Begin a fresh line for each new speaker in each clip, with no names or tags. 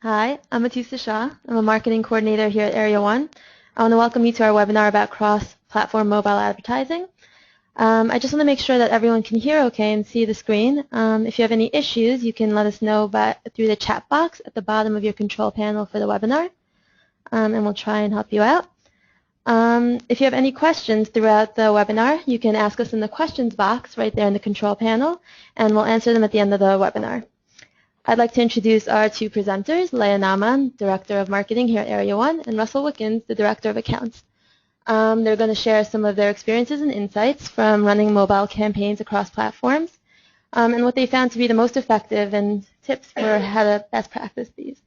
Hi, I'm Atisa Shah. I'm a marketing coordinator here at Area 1. I want to welcome you to our webinar about cross-platform mobile advertising. I just want to make sure that everyone can hear okay and see the screen. If you have any issues, you can let us know through the chat box at the bottom of your control panel for the webinar, and we'll try and help you out. If you have any questions throughout the webinar, you can ask us in the questions box right there in the control panel, and we'll answer them at the end of the webinar. I'd like to introduce our two presenters, Leah Naaman, Director of Marketing here at Area 1, and Russell Wickens, the Director of Accounts. They're going to share some of their experiences and insights from running mobile campaigns across platforms and what they found to be the most effective and tips for how to best practice these.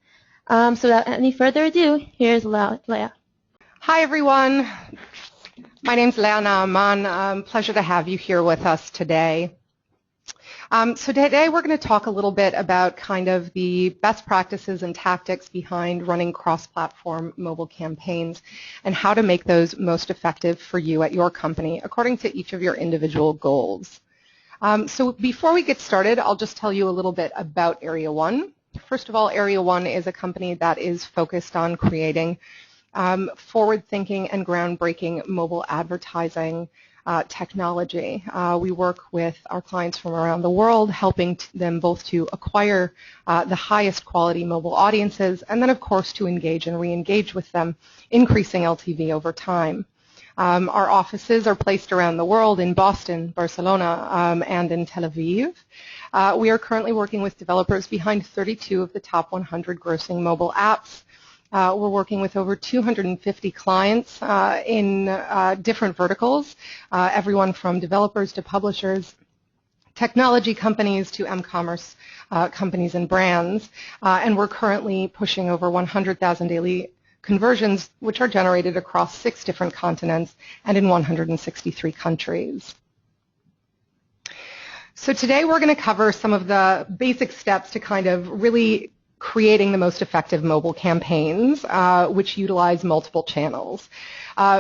So without any further ado, here's Leah.
Hi, everyone. My name's Leah Naaman. Pleasure to have you here with us today. So today we're going to talk a little bit about kind of the best practices and tactics behind running cross-platform mobile campaigns and how to make those most effective for you at your company according to each of your individual goals. So before we get started, I'll just tell you a little bit about Area 1. First of all, Area 1 is a company that is focused on creating forward-thinking and groundbreaking mobile advertising technology. We work with our clients from around the world, helping them both to acquire the highest quality mobile audiences and then, of course, to engage and re-engage with them, increasing LTV over time. Our offices are placed around the world in Boston, Barcelona, and in Tel Aviv. We are currently working with developers behind 32 of the top 100 grossing mobile apps. We're working with over 250 clients in different verticals, everyone from developers to publishers, technology companies to m-commerce companies and brands. And we're currently pushing over 100,000 daily conversions, which are generated across 6 different continents and in 163 countries. So today we're going to cover some of the basic steps to kind of really creating the most effective mobile campaigns, which utilize multiple channels.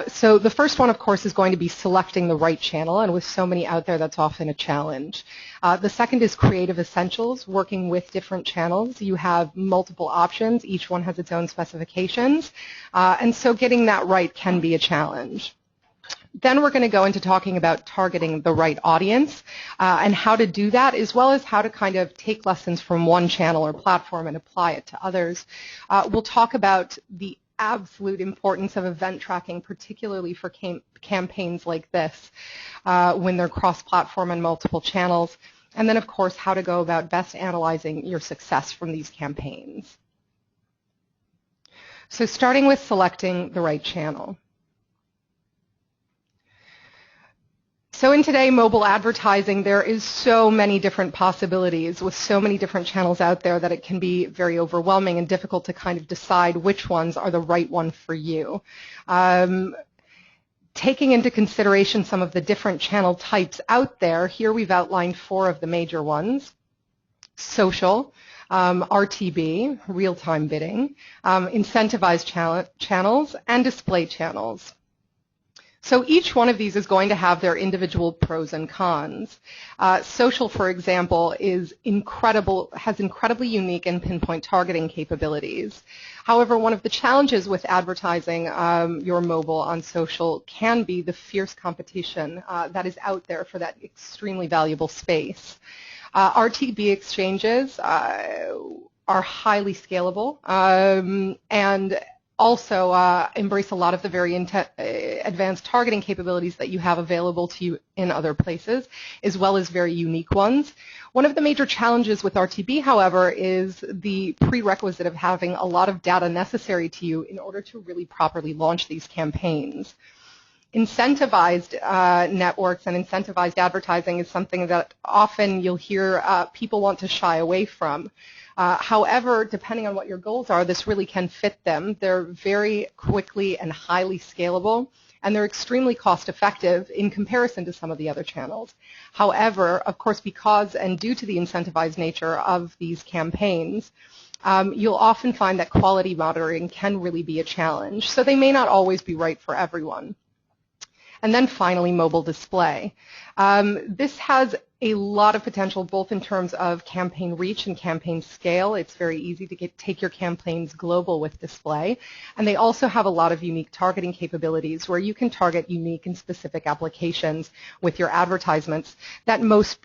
So the first one, of course, is going to be selecting the right channel, and with so many out there, that's often a challenge. The second is creative essentials, working with different channels. You have multiple options. Each one has its own specifications, and so getting that right can be a challenge. Then we're going to go into talking about targeting the right audience and how to do that, as well as how to kind of take lessons from one channel or platform and apply it to others. We'll talk about the absolute importance of event tracking, particularly for campaigns like this when they're cross-platform and multiple channels. And then, of course, how to go about best analyzing your success from these campaigns. So starting with selecting the right channel. So in today, mobile advertising, there is so many different possibilities with so many different channels out there that it can be very overwhelming and difficult to kind of decide which ones are the right one for you. Taking into consideration some of the different channel types out there, here we've outlined 4 of the major ones: social, RTB, real-time bidding, incentivized channels, and display channels. So each one of these is going to have their individual pros and cons. Social, for example, has incredibly unique and pinpoint targeting capabilities. However, one of the challenges with advertising your mobile on social can be the fierce competition that is out there for that extremely valuable space. RTB exchanges are highly scalable and also embrace a lot of the very advanced targeting capabilities that you have available to you in other places, as well as very unique ones. One of the major challenges with RTB, however, is the prerequisite of having a lot of data necessary to you in order to really properly launch these campaigns. Incentivized networks and incentivized advertising is something that often you'll hear people want to shy away from. However, depending on what your goals are, this really can fit them. They're very quickly and highly scalable, and they're extremely cost-effective in comparison to some of the other channels. However, of course, because and due to the incentivized nature of these campaigns, you'll often find that quality monitoring can really be a challenge. So they may not always be right for everyone. And then finally, mobile display. This has a lot of potential both in terms of campaign reach and campaign scale. It's very easy to take your campaigns global with display. And they also have a lot of unique targeting capabilities where you can target unique and specific applications with your advertisements that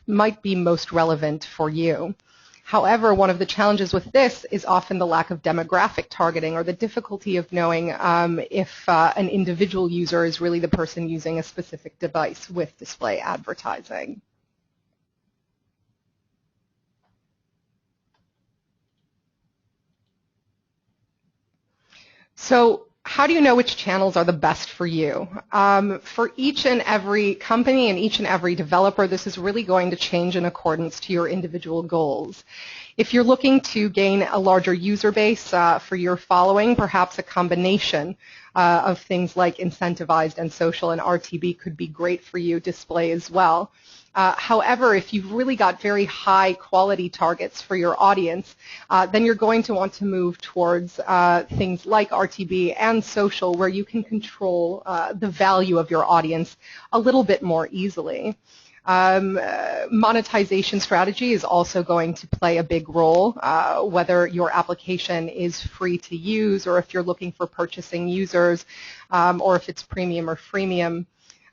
might be most relevant for you. However, one of the challenges with this is often the lack of demographic targeting or the difficulty of knowing if an individual user is really the person using a specific device with display advertising. So how do you know which channels are the best for you? For each and every company and each and every developer, this is really going to change in accordance to your individual goals. If you're looking to gain a larger user base for your following, perhaps a combination of things like incentivized and social and RTB could be great for you, display as well. However, if you've really got very high quality targets for your audience, then you're going to want to move towards things like RTB and social where you can control the value of your audience a little bit more easily. Monetization strategy is also going to play a big role, whether your application is free to use or if you're looking for purchasing users or if it's premium or freemium.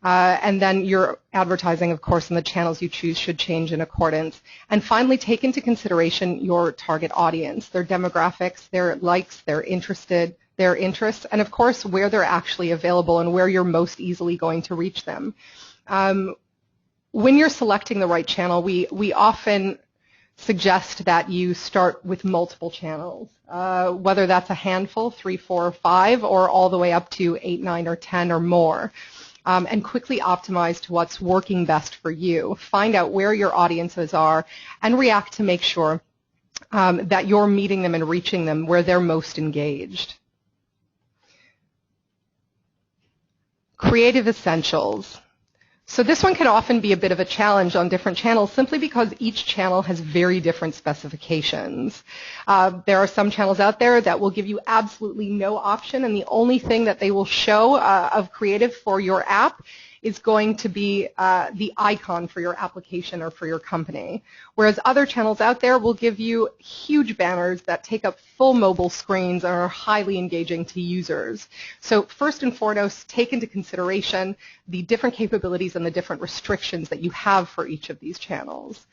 And then your advertising, of course, and the channels you choose should change in accordance. And finally, take into consideration your target audience, their demographics, their likes, their interests, and of course, where they're actually available and where you're most easily going to reach them. When you're selecting the right channel, we often suggest that you start with multiple channels, whether that's a handful, 3, 4, or 5, or all the way up to 8, 9, or 10 or more. And quickly optimize to what's working best for you. Find out where your audiences are and react to make sure that you're meeting them and reaching them where they're most engaged. Creative essentials. So this one can often be a bit of a challenge on different channels simply because each channel has very different specifications. There are some channels out there that will give you absolutely no option, and the only thing that they will show of creative for your app is going to be the icon for your application or for your company. Whereas other channels out there will give you huge banners that take up full mobile screens and are highly engaging to users. So first and foremost, take into consideration the different capabilities and the different restrictions that you have for each of these channels.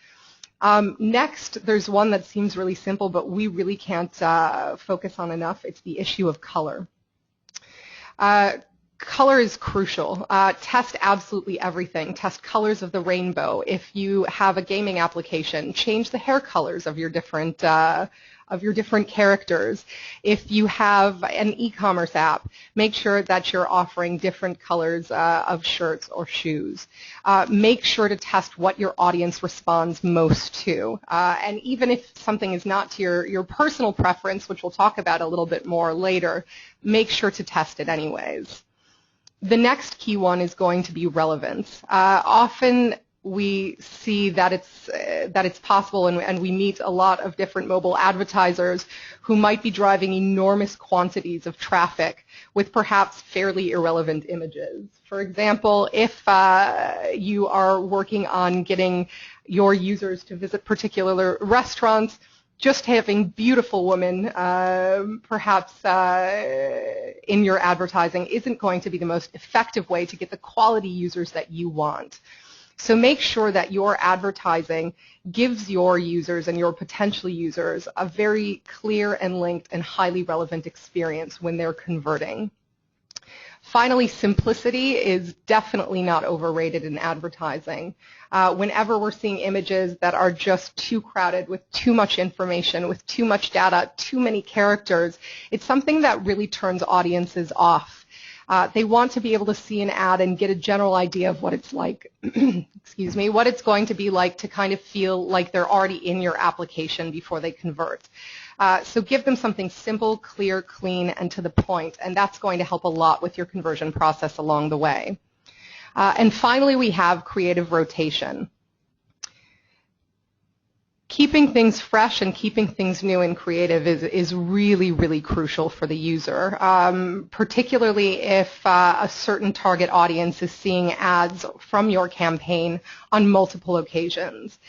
Next, there's one that seems really simple, but we really can't focus on enough. It's the issue of color. Color is crucial. Test absolutely everything. Test colors of the rainbow. If you have a gaming application, change the hair colors of your different characters. If you have an e-commerce app, make sure that you're offering different colors of shirts or shoes. Make sure to test what your audience responds most to. And even if something is not to your personal preference, which we'll talk about a little bit more later, make sure to test it anyways. The next key one is going to be relevance. Often we see that it's possible, and we meet a lot of different mobile advertisers who might be driving enormous quantities of traffic with perhaps fairly irrelevant images. For example, if you are working on getting your users to visit particular restaurants, just having beautiful women perhaps in your advertising isn't going to be the most effective way to get the quality users that you want. So make sure that your advertising gives your users and your potential users a very clear and linked and highly relevant experience when they're converting. Finally, simplicity is definitely not overrated in advertising. Whenever we're seeing images that are just too crowded with too much information, with too much data, too many characters, it's something that really turns audiences off. They want to be able to see an ad and get a general idea of what it's like, excuse me, what it's going to be like to kind of feel like they're already in your application before they convert. So give them something simple, clear, clean, and to the point, and that's going to help a lot with your conversion process along the way. And finally, we have creative rotation. keeping things fresh and keeping things new and creative is really, really crucial for the user, particularly if a certain target audience is seeing ads from your campaign on multiple occasions.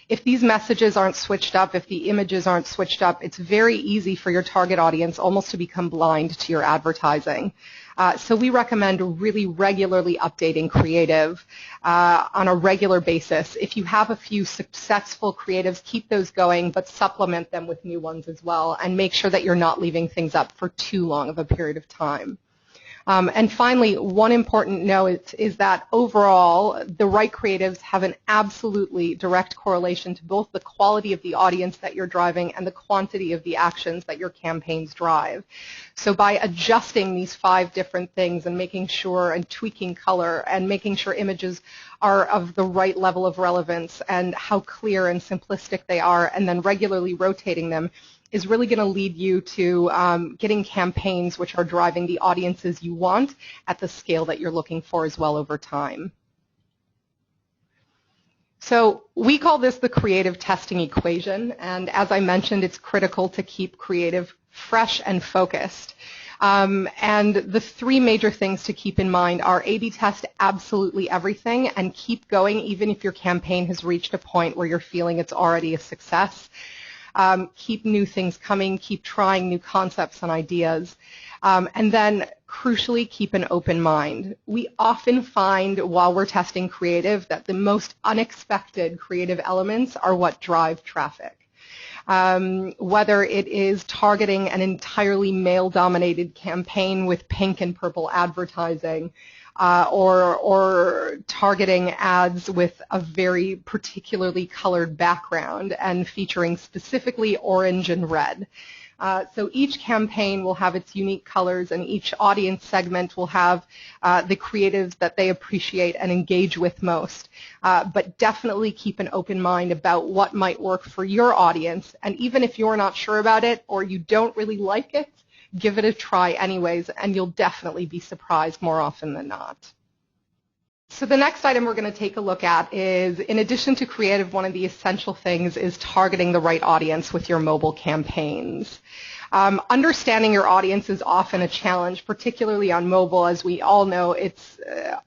If these messages aren't switched up, if the images aren't switched up, it's very easy for your target audience almost to become blind to your advertising. So we recommend really regularly updating creative on a regular basis. If you have a few successful creatives, keep those going, but supplement them with new ones as well, and make sure that you're not leaving things up for too long of a period of time. And finally, one important note is that overall, the right creatives have an absolutely direct correlation to both the quality of the audience that you're driving and the quantity of the actions that your campaigns drive. So by adjusting these 5 different things and making sure and tweaking color and making sure images are of the right level of relevance and how clear and simplistic they are, and then regularly rotating them, is really going to lead you to getting campaigns which are driving the audiences you want at the scale that you're looking for as well over time. So we call this the creative testing equation, and as I mentioned, it's critical to keep creative fresh and focused. And the 3 major things to keep in mind are A/B test absolutely everything and keep going even if your campaign has reached a point where you're feeling it's already a success. Keep new things coming, keep trying new concepts and ideas, and then crucially keep an open mind. We often find while we're testing creative that the most unexpected creative elements are what drive traffic. Whether it is targeting an entirely male-dominated campaign with pink and purple advertising, or targeting ads with a very particularly colored background and featuring specifically orange and red. So each campaign will have its unique colors, and each audience segment will have the creatives that they appreciate and engage with most. But definitely keep an open mind about what might work for your audience, and even if you're not sure about it or you don't really like it, give it a try anyways, and you'll definitely be surprised more often than not. So the next item we're going to take a look at is, in addition to creative, one of the essential things is targeting the right audience with your mobile campaigns. Understanding your audience is often a challenge, particularly on mobile. As we all know, it's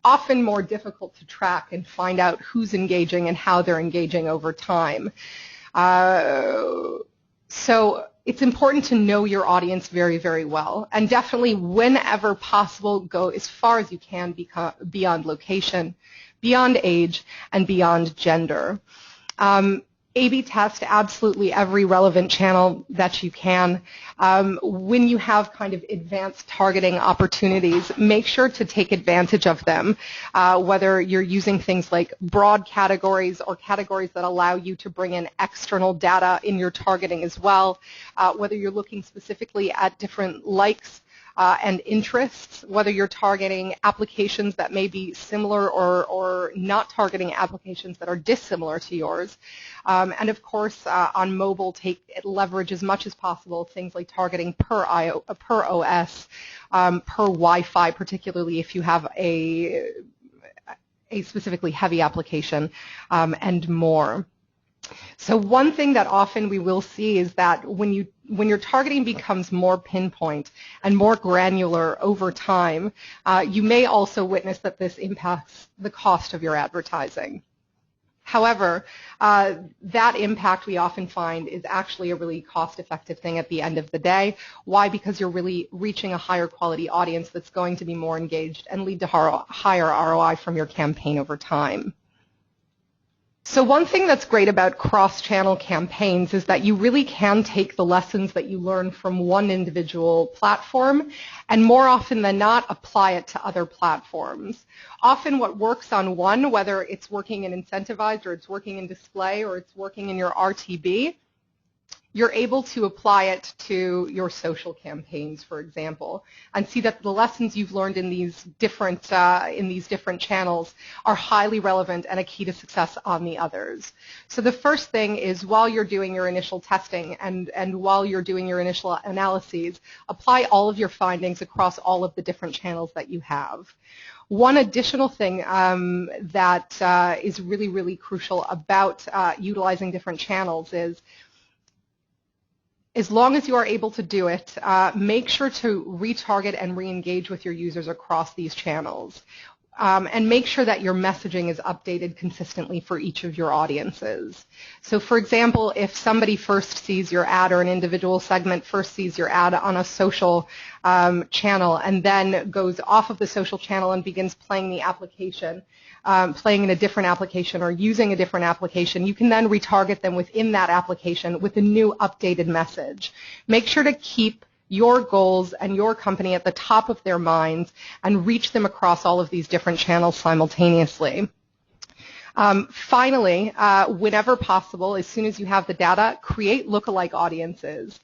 often more difficult to track and find out who's engaging and how they're engaging over time. So it's important to know your audience very, very well, and definitely whenever possible go as far as you can beyond location, beyond age, and beyond gender. A/B test absolutely every relevant channel that you can. When you have kind of advanced targeting opportunities, make sure to take advantage of them, whether you're using things like broad categories or categories that allow you to bring in external data in your targeting as well, whether you're looking specifically at different likes and interests, whether you're targeting applications that may be similar or not targeting applications that are dissimilar to yours. And of course, on mobile, leverage as much as possible things like targeting per OS, per Wi-Fi, particularly if you have a specifically heavy application, and more. So one thing that often we will see is that when your targeting becomes more pinpoint and more granular over time, you may also witness that this impacts the cost of your advertising. However, that impact we often find is actually a really cost-effective thing at the end of the day. Why? Because you're really reaching a higher quality audience that's going to be more engaged and lead to higher ROI from your campaign over time. So one thing that's great about cross-channel campaigns is that you really can take the lessons that you learn from one individual platform and more often than not apply it to other platforms. Often what works on one, whether it's working in incentivized or it's working in display or it's working in your RTB, you're able to apply it to your social campaigns, for example, and see that the lessons you've learned in these different channels are highly relevant and a key to success on the others. So the first thing is, while you're doing your initial testing and while you're doing your initial analyses, apply all of your findings across all of the different channels that you have. One additional thing that is really, really crucial about utilizing different channels is, as long as you are able to do it, make sure to retarget and re-engage with your users across these channels. And make sure that your messaging is updated consistently for each of your audiences. So for example, if somebody first sees your ad, or an individual segment first sees your ad on a social channel and then goes off of the social channel and begins playing the application, playing in a different application or using a different application, you can then retarget them within that application with a new updated message. Make sure to keep your goals and your company at the top of their minds and reach them across all of these different channels simultaneously. Finally, whenever possible, as soon as you have the data, create lookalike audiences,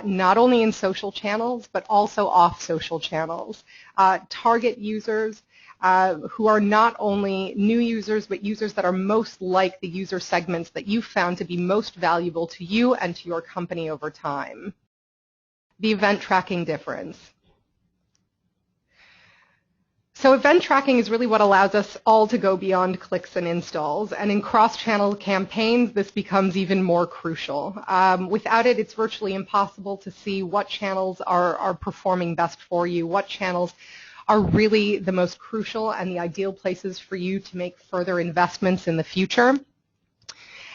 not only in social channels, but also off social channels. Target users who are not only new users, but users that are most like the user segments that you found to be most valuable to you and to your company over time. The event tracking difference. So event tracking is really what allows us all to go beyond clicks and installs, and in cross-channel campaigns this becomes even more crucial. Without it, it's virtually impossible to see what channels are performing best for you, what channels are really the most crucial and the ideal places for you to make further investments in the future.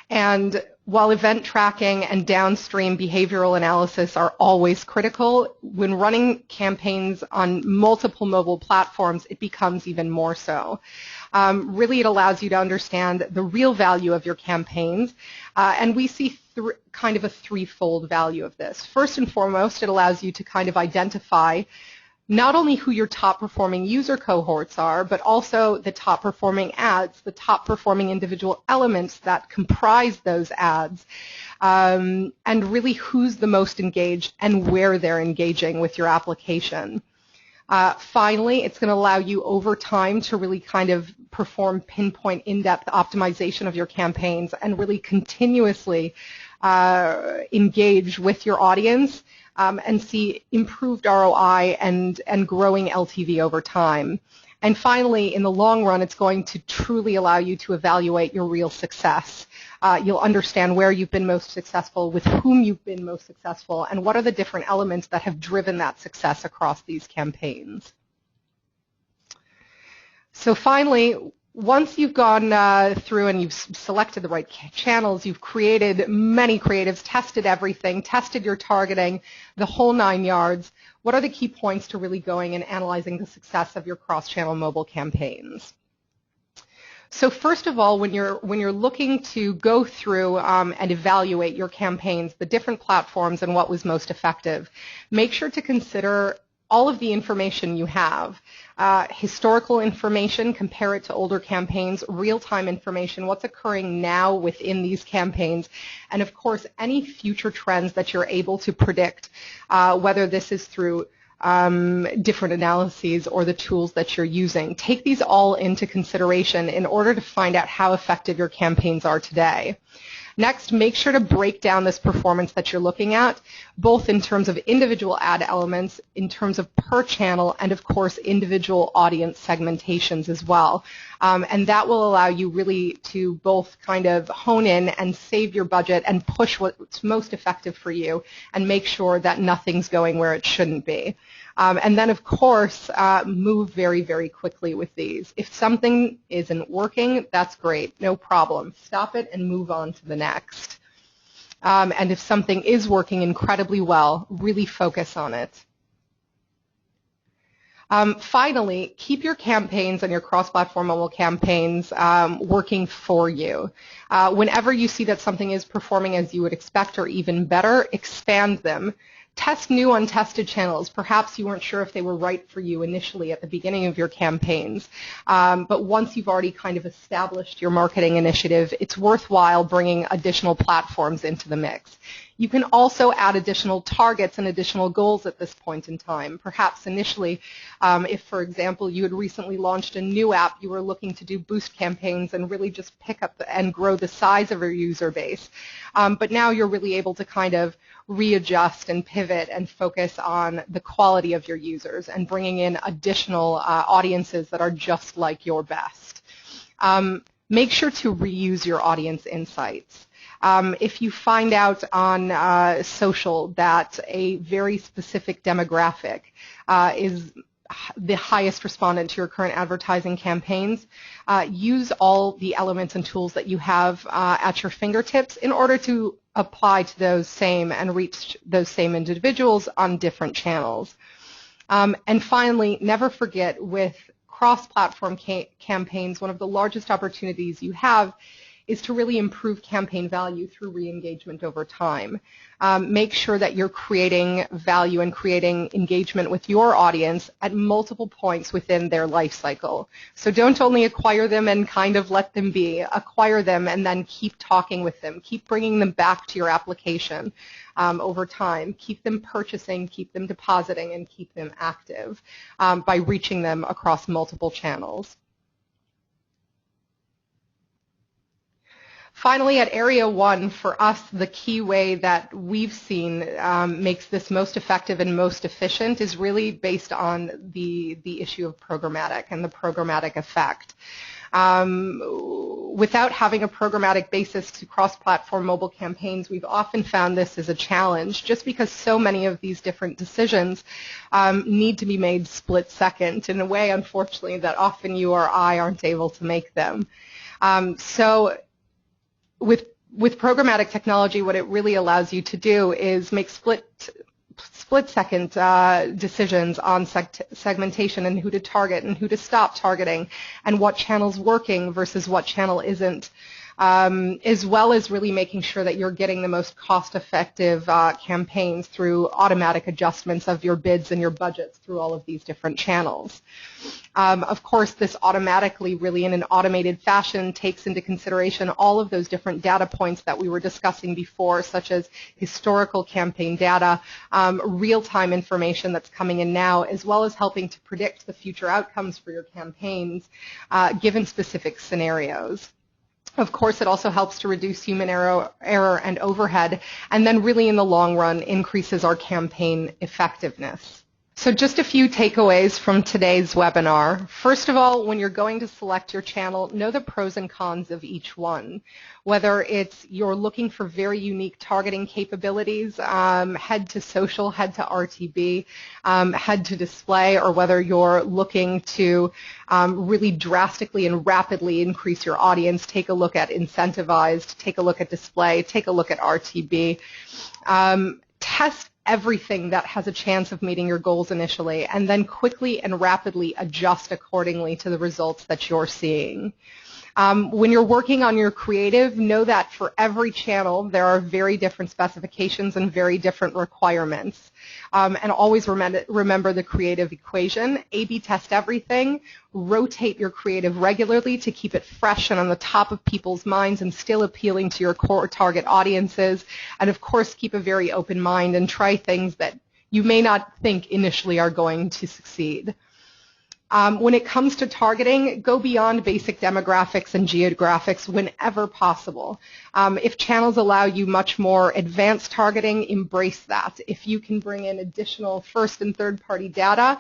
And while event tracking and downstream behavioral analysis are always critical, when running campaigns on multiple mobile platforms, it becomes even more so. Really, it allows you to understand the real value of your campaigns, and we see kind of a threefold value of this. First and foremost, it allows you to kind of identify not only who your top performing user cohorts are, but also the top performing ads, the top performing individual elements that comprise those ads, and really who's the most engaged and where they're engaging with your application. Finally, it's going to allow you over time to really kind of perform pinpoint in-depth optimization of your campaigns and really continuously engage with your audience and see improved ROI and growing LTV over time. And finally, in the long run, it's going to truly allow you to evaluate your real success. You'll understand where you've been most successful, with whom you've been most successful, and what are the different elements that have driven that success across these campaigns. So finally, once you've gone through and you've selected the right channels, you've created many creatives, tested everything, tested your targeting, the whole 9 yards, what are the key points to really going and analyzing the success of your cross-channel mobile campaigns? So first of all, when you're looking to go through and evaluate your campaigns, the different platforms and what was most effective, make sure to consider all of the information you have. Historical information, compare it to older campaigns, real-time information, what's occurring now within these campaigns, and of course any future trends that you're able to predict, whether this is through different analyses or the tools that you're using. Take these all into consideration in order to find out how effective your campaigns are today. Next, make sure to break down this performance that you're looking at, both in terms of individual ad elements, in terms of per channel, and of course individual audience segmentations as well. And that will allow you really to both kind of hone in and save your budget and push what's most effective for you and make sure that nothing's going where it shouldn't be. And then, of course, move very, very quickly with these. If something isn't working, that's great. No problem. Stop it and move on to the next. And if something is working incredibly well, really focus on it. Finally, keep your campaigns and your cross-platform mobile campaigns working for you. Whenever you see that something is performing as you would expect or even better, expand them. Test new untested channels. Perhaps you weren't sure if they were right for you initially at the beginning of your campaigns, but once you've already kind of established your marketing initiative, it's worthwhile bringing additional platforms into the mix. You can also add additional targets and additional goals at this point in time. Perhaps initially, if, for example, you had recently launched a new app, you were looking to do boost campaigns and really just pick up and grow the size of your user base. But now you're really able to kind of readjust and pivot and focus on the quality of your users and bringing in additional audiences that are just like your best. Make sure to reuse your audience insights. If you find out on social that a very specific demographic is the highest respondent to your current advertising campaigns, use all the elements and tools that you have at your fingertips in order to apply to those same and reach those same individuals on different channels. And finally, never forget, with cross-platform campaigns, one of the largest opportunities you have is to really improve campaign value through re-engagement over time. Make sure that you're creating value and creating engagement with your audience at multiple points within their life cycle. So don't only acquire them and kind of let them be. Acquire them and then keep talking with them. Keep bringing them back to your application over time. Keep them purchasing, keep them depositing, and keep them active by reaching them across multiple channels. Finally, at Area 1, for us, the key way that we've seen makes this most effective and most efficient is really based on the issue of programmatic and the programmatic effect. Without having a programmatic basis to cross-platform mobile campaigns, we've often found this as a challenge, just because so many of these different decisions need to be made split-second in a way, unfortunately, that often you or I aren't able to make them. With programmatic technology, what it really allows you to do is make split-second decisions on segmentation and who to target and who to stop targeting and what channel's working versus what channel isn't, as well as really making sure that you're getting the most cost-effective campaigns through automatic adjustments of your bids and your budgets through all of these different channels. Of course, this automatically, really in an automated fashion, takes into consideration all of those different data points that we were discussing before, such as historical campaign data, real-time information that's coming in now, as well as helping to predict the future outcomes for your campaigns given specific scenarios. Of course, it also helps to reduce human error and overhead, and then really in the long run increases our campaign effectiveness. So just a few takeaways from today's webinar. First of all, when you're going to select your channel, know the pros and cons of each one. Whether it's you're looking for very unique targeting capabilities, head to social, head to RTB, head to display, or whether you're looking to really drastically and rapidly increase your audience, take a look at incentivized, take a look at display, take a look at RTB. Test everything that has a chance of meeting your goals initially, and then quickly and rapidly adjust accordingly to the results that you're seeing. When you're working on your creative, know that for every channel there are very different specifications and very different requirements. And always remember the creative equation. A/B test everything. Rotate your creative regularly to keep it fresh and on the top of people's minds and still appealing to your core target audiences. And of course, keep a very open mind and try things that you may not think initially are going to succeed. When it comes to targeting, go beyond basic demographics and geographics whenever possible. If channels allow you much more advanced targeting, embrace that. If you can bring in additional first and third party data,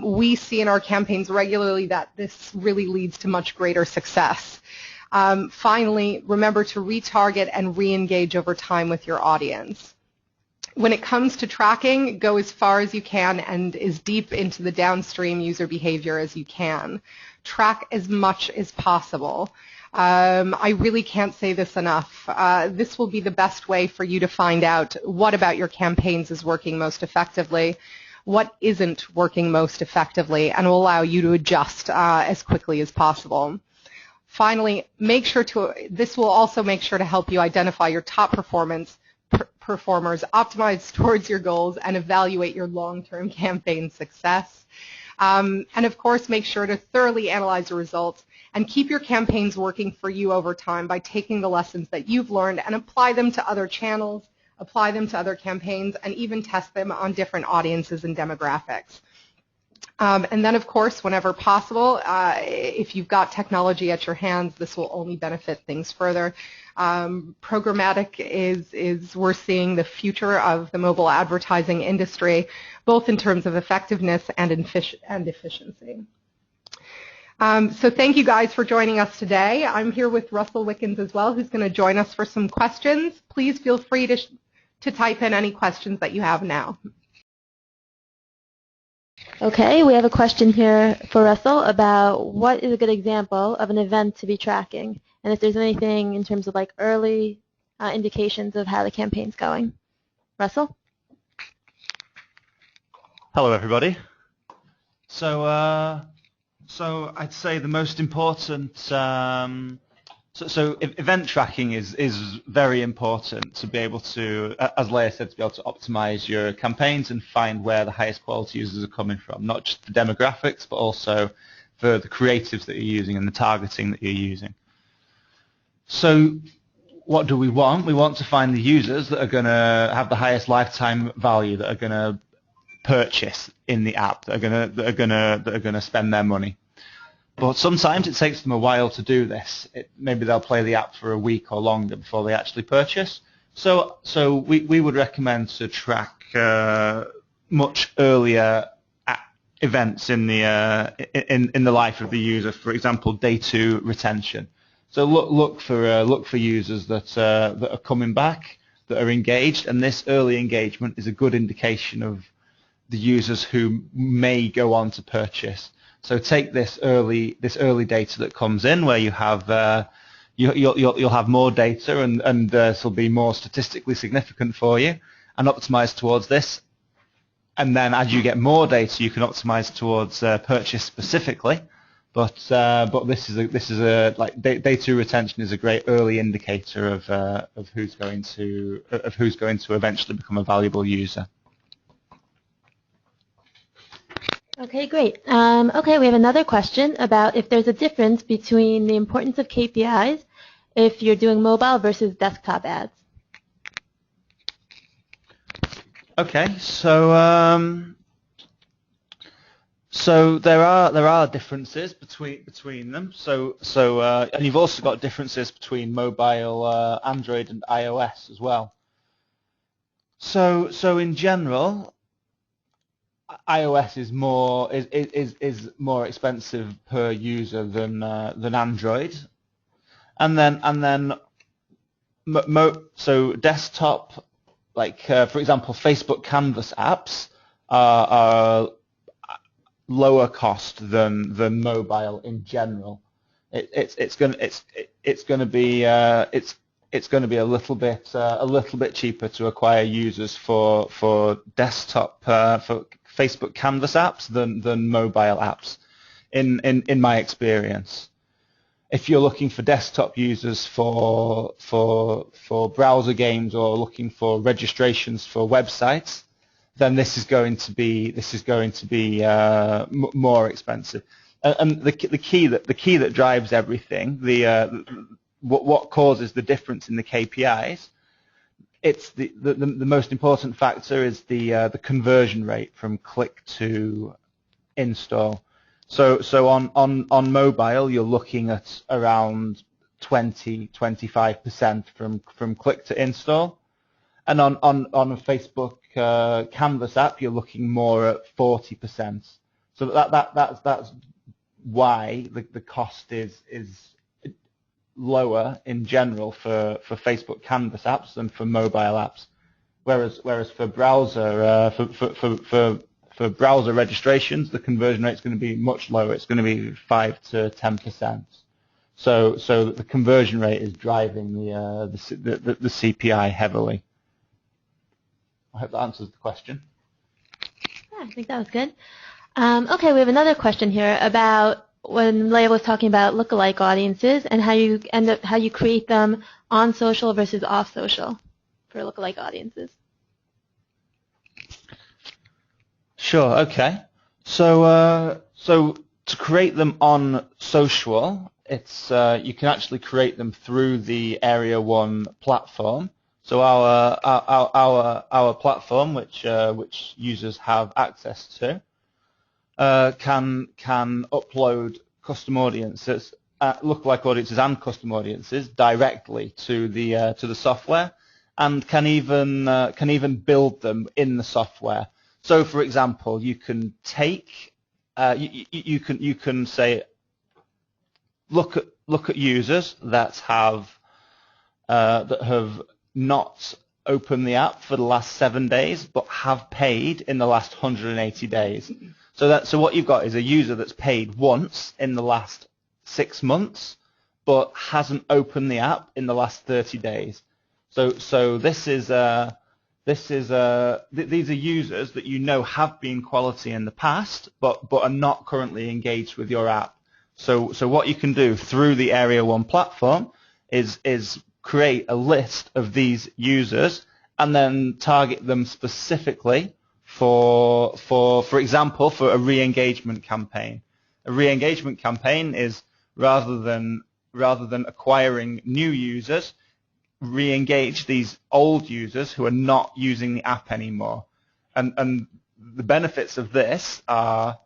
we see in our campaigns regularly that this really leads to much greater success. Finally, remember to retarget and re-engage over time with your audience. When it comes to tracking, go as far as you can and as deep into the downstream user behavior as you can. Track as much as possible. I really can't say this enough. This will be the best way for you to find out what about your campaigns is working most effectively, what isn't working most effectively, and will allow you to adjust as quickly as possible. Finally, this will also make sure to help you identify your top performance performers, optimize towards your goals, and evaluate your long-term campaign success. And of course, make sure to thoroughly analyze the results and keep your campaigns working for you over time by taking the lessons that you've learned and apply them to other channels, apply them to other campaigns, and even test them on different audiences and demographics. And then, of course, whenever possible, if you've got technology at your hands, this will only benefit things further. Programmatic is we're seeing the future of the mobile advertising industry, both in terms of effectiveness and efficiency. So thank you guys for joining us today. I'm here with Russell Wickens as well, who's going to join us for some questions. Please feel free to type in any questions that you have now.
Okay, we have a question here for Russell about what is a good example of an event to be tracking, and if there's anything in terms of like early indications of how the campaign's going. Russell?
Hello, everybody. So I'd say the most important. So event tracking is very important to be able to, as Leah said, to be able to optimize your campaigns and find where the highest quality users are coming from, not just the demographics, but also for the creatives that you're using and the targeting that you're using. So what do we want? We want to find the users that are going to have the highest lifetime value, that are going to purchase in the app, that are going to spend their money. But sometimes it takes them a while to do this. Maybe they'll play the app for a week or longer before they actually purchase. So we would recommend to track much earlier events in the life of the user. For example, day 2 retention. So look for users that are coming back, that are engaged, and this early engagement is a good indication of the users who may go on to purchase. So take this early data that comes in, where you have you'll have more data, and this will be more statistically significant for you, and optimize towards this. And then as you get more data, you can optimize towards purchase specifically. But this is a like day 2 retention is a great early indicator of who's going to eventually become a valuable user.
Okay, great. Okay, we have another question about if there's a difference between the importance of KPIs if you're doing mobile versus desktop ads.
Okay, so there are differences between them. And you've also got differences between mobile, Android, and iOS as well. So in general, iOS is more expensive per user than Android, and then so desktop, like for example, Facebook Canvas apps are lower cost than mobile in general. It's going to be a little bit cheaper to acquire users for desktop for Facebook Canvas apps than mobile apps, in my experience. If you're looking for desktop users for browser games or looking for registrations for websites, then this is going to be more expensive. And the key that drives everything, what causes the difference in the KPIs, it's the most important factor is the conversion rate from click to install. So on mobile, you're looking at around 20-25% from click to install, and on a Facebook Canvas app, you're looking more at 40%. So that's why the cost is lower in general for Facebook Canvas apps than for mobile apps, whereas for browser for browser registrations, the conversion rate is going to be much lower. It's going to be 5 to 10%. So the conversion rate is driving the CPI heavily. I hope that answers the question.
Yeah, I think that was good. Okay, we have another question here about when Leah was talking about lookalike audiences and how you create them on social versus off social. for lookalike audiences?
Sure. Okay. So to create them on social, it's you can actually create them through the Area 1 platform. So our platform, which users have access to, can upload custom audiences, lookalike audiences and custom audiences directly to the software, and can even build them in the software. So, for example, you can take you can say look at users that have not opened the app for the last 7 days, but have paid in the last 180 days. So what you've got is a user that's paid once in the last 6 months, but hasn't opened the app in the last 30 days. So these are users that you know have been quality in the past, but are not currently engaged with your app. So what you can do through the Area 1 platform is create a list of these users and then target them specifically for example, for a re-engagement campaign. A re-engagement campaign is rather than acquiring new users, re-engage these old users who are not using the app anymore. And the benefits of this are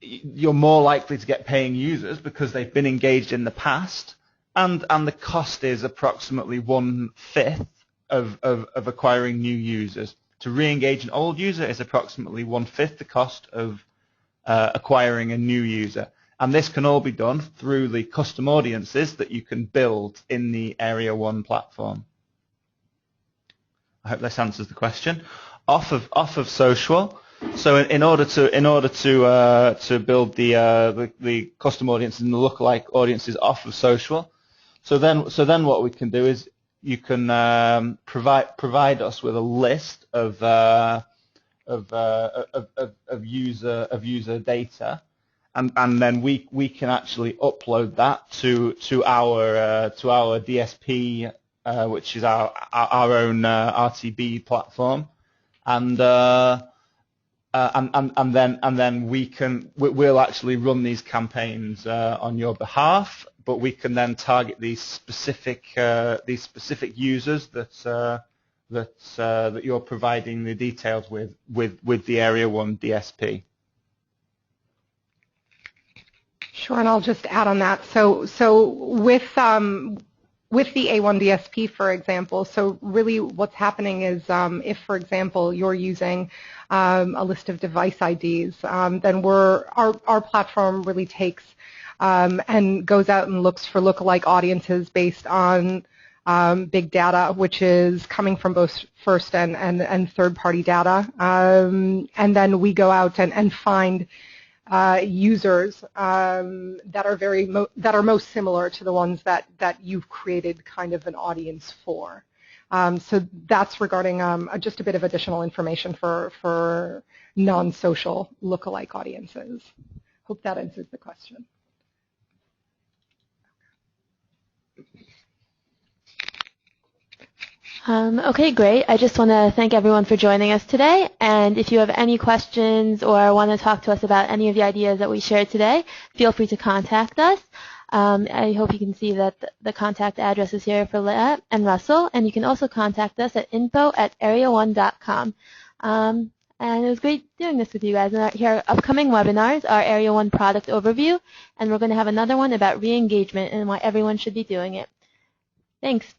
you're more likely to get paying users because they've been engaged in the past, and the cost is approximately 1/5 of acquiring new users. To re-engage an old user is approximately 1/5 the cost of acquiring a new user. And this can all be done through the custom audiences that you can build in the Area 1 platform. I hope this answers the question. Off of social. So in order to build the custom audiences and the lookalike audiences off of social, so then what we can do is you can provide us with a list of user data, and then we can actually upload that to our DSP, which is our own RTB platform, and then we'll actually run these campaigns on your behalf, but we can then target these specific users that you're providing the details with the Area 1 DSP.
Sure, and I'll just add on that. So with the A1 DSP, for example, so really what's happening is if, for example, you're using a list of device IDs, then our platform really takes and goes out and looks for lookalike audiences based on big data, which is coming from both first and third-party data, and then we go out and find users that are most similar to the ones that you've created kind of an audience for. So that's regarding just a bit of additional information for non-social lookalike audiences. Hope that answers the question.
Okay, great. I just want to thank everyone for joining us today. And if you have any questions or want to talk to us about any of the ideas that we shared today, feel free to contact us. I hope you can see that the contact address is here for Leah and Russell. And you can also contact us at info@area1.com. And it was great doing this with you guys. And our upcoming webinars are Area 1 product overview. And we're going to have another one about re-engagement and why everyone should be doing it. Thanks.